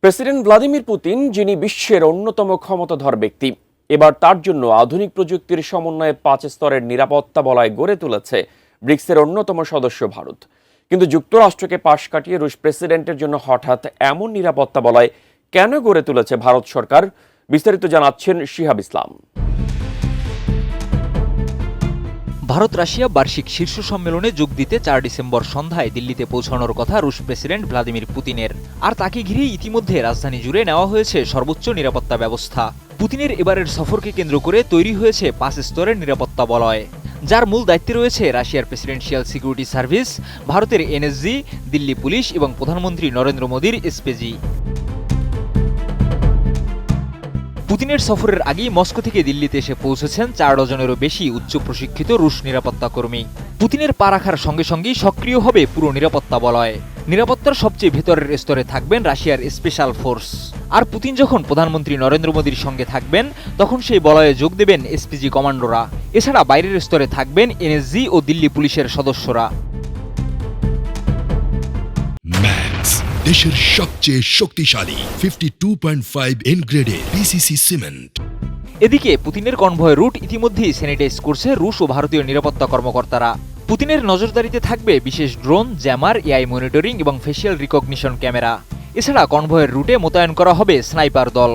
President Vladimir Putin, যিনি বিশ্বের অন্যতম ক্ষমতাধর ব্যক্তি, এবার তার জন্য আধুনিক প্রযুক্তির সমন্বয়ে 5 স্তরের নিরাপত্তা বলয় গড়ে তুলেছে ব্রিক্সের অন্যতম সদস্য ভারত। কিন্তু যুক্তরাষ্ট্রকে পাশ কাটিয়ে রুশ প্রেসিডেন্টের জন্য হঠাৎ এমন নিরাপত্তা বলয় কেন গড়ে তুলেছে ভারত সরকার? বিস্তারিত জানাচ্ছেন শিহাব ইসলাম। ভারত রাশিয়া বার্ষিক শীর্ষ সম্মেলনে যোগ দিতে 4 ডিসেম্বর সন্ধ্যায় দিল্লিতে পৌঁছানোর কথা রুশ প্রেসিডেন্ট ভ্লাদিমির পুতিনের। আর তাকে ঘিরেই ইতিমধ্যে রাজধানী জুড়ে নেওয়া হয়েছে সর্বোচ্চ নিরাপত্তা ব্যবস্থা। পুতিনের এবারের সফরকে কেন্দ্র করে তৈরি হয়েছে 5 স্তরের নিরাপত্তা বলয়, যার মূল দায়িত্বে রয়েছে রাশিয়ার প্রেসিডেন্সিয়াল সিকিউরিটি সার্ভিস, ভারতের এনএসজি, দিল্লি পুলিশ এবং প্রধানমন্ত্রী নরেন্দ্র মোদীর এসপিজি। পুতিনের সফরের আগেই মস্কো থেকে দিল্লিতে এসে পৌঁছেছেন 4 ডজনেরও বেশি উচ্চ প্রশিক্ষিত রুশ নিরাপত্তা কর্মী। পুতিনের পা রাখার সঙ্গে সঙ্গেই সক্রিয় হবে পুরো নিরাপত্তা বলয়। নিরাপত্তার সবচেয়ে ভেতরের স্তরে থাকবেন রাশিয়ার স্পেশাল ফোর্স। আর পুতিন যখন প্রধানমন্ত্রী নরেন্দ্র মোদীর সঙ্গে থাকবেন, তখন সেই বলয়ে যোগ দেবেন এসপিজি কমান্ডোরা। এছাড়া বাইরের স্তরে থাকবেন এনএসজি ও দিল্লি পুলিশের সদস্যরা। দেশের সবচেয়ে শক্তিশালী 52.5 এন গ্রেডের পিসিসি সিমেন্ট। এদিকে পুতিনের কনভয় রুট ইতিমধ্যেই স্যানিটাইজ করছে রুশ ও ভারতীয় নিরাপত্তা কর্মকর্তারা। পুতিনের নজরদারিতে থাকবে বিশেষ ড্রোন, জ্যামার, এআই মনিটরিং এবং ফেসিয়াল রিকগনিশন ক্যামেরা। এছাড়া কনভয়ের রুটে মোতায়েন করা হবে স্নাইপার দল।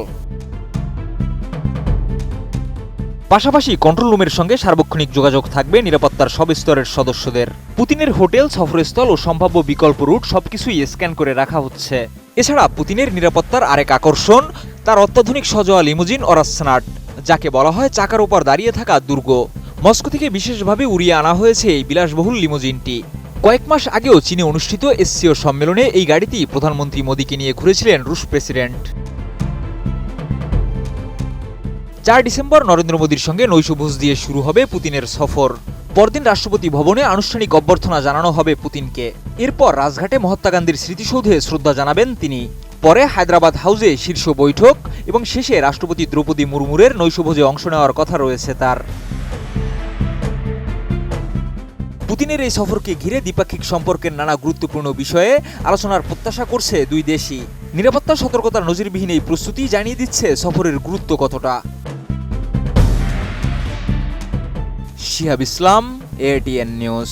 পাশাপাশি কন্ট্রোল রুমের সঙ্গে সার্বক্ষণিক যোগাযোগ থাকবে নিরাপত্তার সব স্তরের সদস্যদের। পুতিনের হোটেল, সফরস্থল ও সম্ভাব্য বিকল্প রুট সবকিছুই স্ক্যান করে রাখা হচ্ছে। এছাড়া পুতিনের নিরাপত্তার আরেক আকর্ষণ তার অত্যাধুনিক সজোয়া লিমুজিন অরাসনাট, যাকে বলা হয় চাকার ওপর দাঁড়িয়ে থাকা দুর্গ। মস্কো থেকে বিশেষভাবে উড়িয়ে আনা হয়েছে এই বিলাসবহুল লিমুজিনটি। কয়েক মাস আগেও চীনে অনুষ্ঠিত এসসিও সম্মেলনে এই গাড়িটি প্রধানমন্ত্রী মোদীকে নিয়ে ঘুরেছিলেন রুশ প্রেসিডেন্ট। 4 ডিসেম্বর নরেন্দ্র মোদীর সঙ্গে নৈশভোজ দিয়ে শুরু হবে পুতিনের সফর। পরদিন রাষ্ট্রপতি ভবনে আনুষ্ঠানিক অভ্যর্থনা জানানো হবে পুতিনকে। এরপর রাজঘাটে মহাত্মা গান্ধীর স্মৃতিসৌধে শ্রদ্ধা জানাবেন তিনি। পরে হায়দ্রাবাদ হাউসে শীর্ষ বৈঠক এবং শেষে রাষ্ট্রপতি দ্রৌপদী মুর্মুর নৈশভোজে অংশ নেওয়ার কথা রয়েছে তার। পুতিনের এই সফরকে ঘিরে দ্বিপাক্ষিক সম্পর্কের নানা গুরুত্বপূর্ণ বিষয়ে আলোচনার প্রত্যাশা করছে দুই দেশই। নিরাপত্তা সতর্কতার নজিরবিহীন এই প্রস্তুতি জানিয়ে দিচ্ছে সফরের গুরুত্ব কতটা। শিহাব ইসলাম, এটিএন নিউজ।